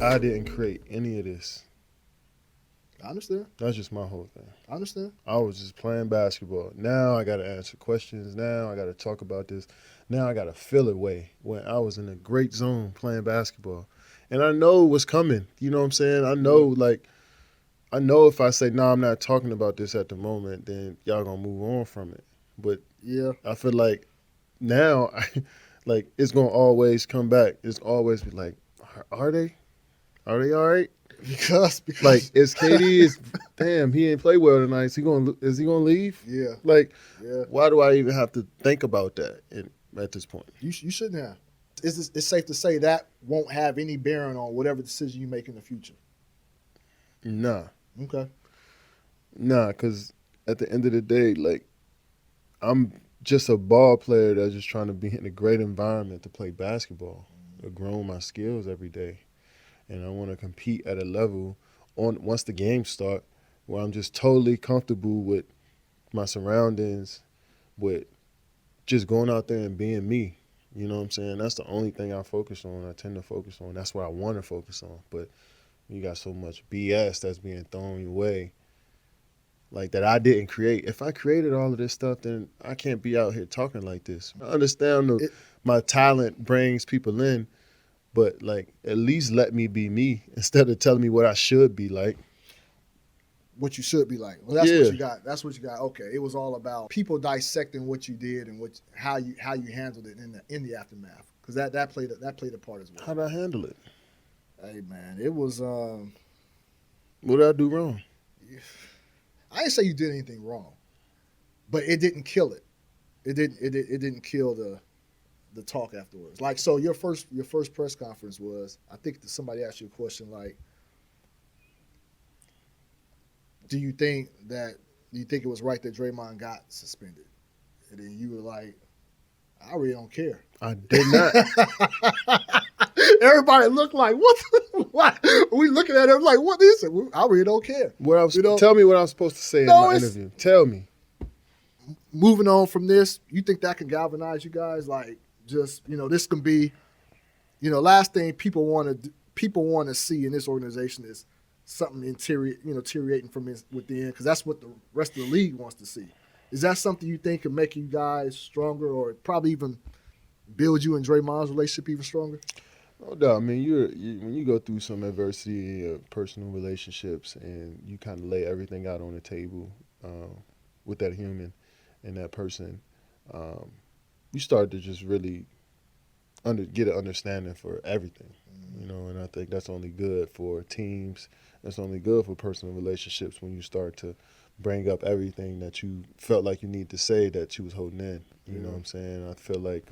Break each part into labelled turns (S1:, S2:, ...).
S1: I didn't create any of this.
S2: I understand.
S1: That's just my whole thing.
S2: I understand.
S1: I was just playing basketball. Now I got to answer questions. Now I got to talk about this. Now I got to feel it way when I was in a great zone playing basketball. And I know what's coming. You know what I'm saying? I know if I say, no, I'm not talking about this at the moment, then y'all going to move on from it. But
S2: Yeah.
S1: I feel like now, like, it's going to always come back. It's always be like, are they? Are they all right?
S2: Because
S1: Like, is KD damn, he ain't play well tonight. Is he gonna leave?
S2: Yeah.
S1: Like,
S2: Yeah.
S1: why do I even have to think about that at this point?
S2: You shouldn't have. It's safe to say that won't have any bearing on whatever decision you make in the future.
S1: Nah.
S2: Okay.
S1: Nah, because at the end of the day, like, I'm just a ball player that's just trying to be in a great environment to play basketball, to grow my skills every day. And I want to compete at a level once the games start where I'm just totally comfortable with my surroundings, with just going out there and being me. You know what I'm saying? That's the only thing I focus on. I tend to focus on. That's what I want to focus on. But you got so much BS that's being thrown your way, like that I didn't create. If I created all of this stuff, then I can't be out here talking like this. I understand my talent brings people in, but like at least let me be me instead of telling me what I should be like.
S2: What you should be like. Well, that's what you got. That's what you got. Okay, it was all about people dissecting what you did and how you handled it in the aftermath, because that played a part as well.
S1: How did I handle it?
S2: Hey man, it was.
S1: What did I do wrong?
S2: I didn't say you did anything wrong, but it didn't kill it. It didn't kill the talk afterwards. Like, so your first press conference was, I think somebody asked you a question like, do you think it was right that Draymond got suspended? And then you were like, I really don't care.
S1: I did not.
S2: Everybody looked like, what? We looking at him like, what is it? I really don't care.
S1: Tell me what I'm supposed to say in my interview. Tell me.
S2: Moving on from this, you think that can galvanize you guys? Like, just, this can be, last thing people want to see in this organization is something deteriorating from within, because that's what the rest of the league wants to see. Is that something you think can make you guys stronger, or probably even build you and Draymond's relationship even stronger?
S1: No doubt. I mean, when you go through some adversity in your personal relationships and you kind of lay everything out on the table with that human and that person, you start to just really get an understanding for everything, and I think that's only good for teams. That's only good for personal relationships when you start to bring up everything that you felt like you need to say that you was holding in. You know what I'm saying? I feel like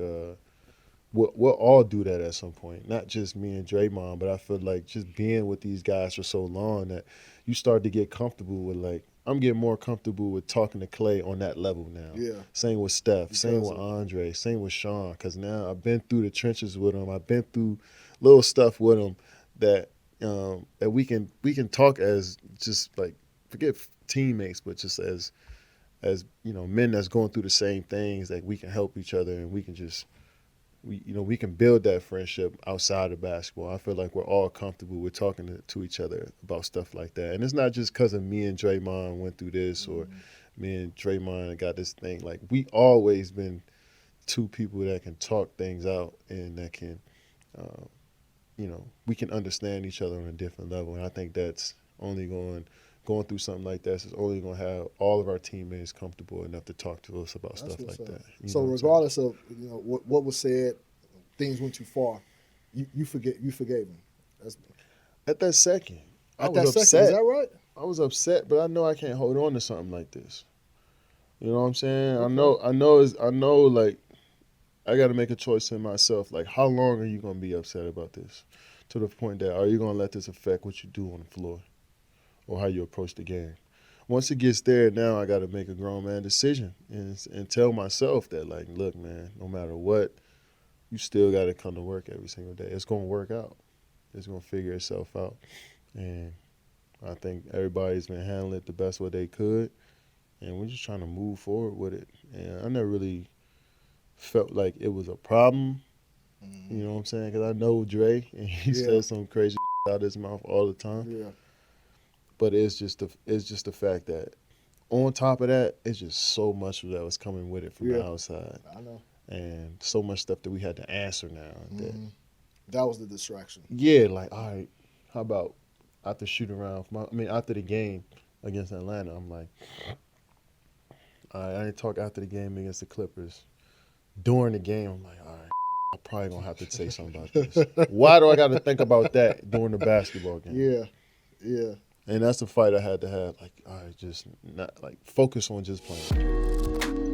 S1: we'll all do that at some point, not just me and Draymond, but I feel like just being with these guys for so long that you start to get comfortable with, like, I'm getting more comfortable with talking to Clay on that level now.
S2: Yeah.
S1: Same with Steph, same with Andre, same with Sean, because now I've been through the trenches with them. I've been through little stuff with them that we can talk as just, like, forget teammates, but just as men that's going through the same things, that we can help each other and we can just we can build that friendship outside of basketball. I feel like we're all comfortable with talking to each other about stuff like that. And it's not just because of me and Draymond went through this, or me and Draymond got this thing. Like, we always been two people that can talk things out and that can, we can understand each other on a different level. And I think that's only going through something like this is only going to have all of our teammates comfortable enough to talk to us about stuff like that.
S2: So regardless of what was said, things went too far, you forgave him.
S1: At that second, I was
S2: upset. Is that right?
S1: I was upset, but I know I can't hold on to something like this. You know what I'm saying? Okay. I know. Like, I got to make a choice in myself. Like, how long are you going to be upset about this? To the point that, are you going to let this affect what you do on the floor or how you approach the game? Once it gets there, now I got to make a grown man decision and tell myself that, like, look, man, no matter what, you still got to come to work every single day. It's going to work out. It's going to figure itself out. And I think everybody's been handling it the best way they could, and we're just trying to move forward with it. And I never really felt like it was a problem, you know what I'm saying? Because I know Dre, and he said some crazy out of his mouth all the time.
S2: Yeah.
S1: But it's just the fact that on top of that, it's just so much that was coming with it from the outside.
S2: I know.
S1: And so much stuff that we had to answer now.
S2: That was the distraction.
S1: Yeah, like, all right, how about after shooting around, after the game against Atlanta, I'm like, all right, I didn't talk after the game against the Clippers. During the game, I'm like, all right, I'm probably going to have to say something about this. Why do I got to think about that during the basketball game?
S2: Yeah.
S1: And that's the fight I had to have. Like, all right, just not like focus on just playing.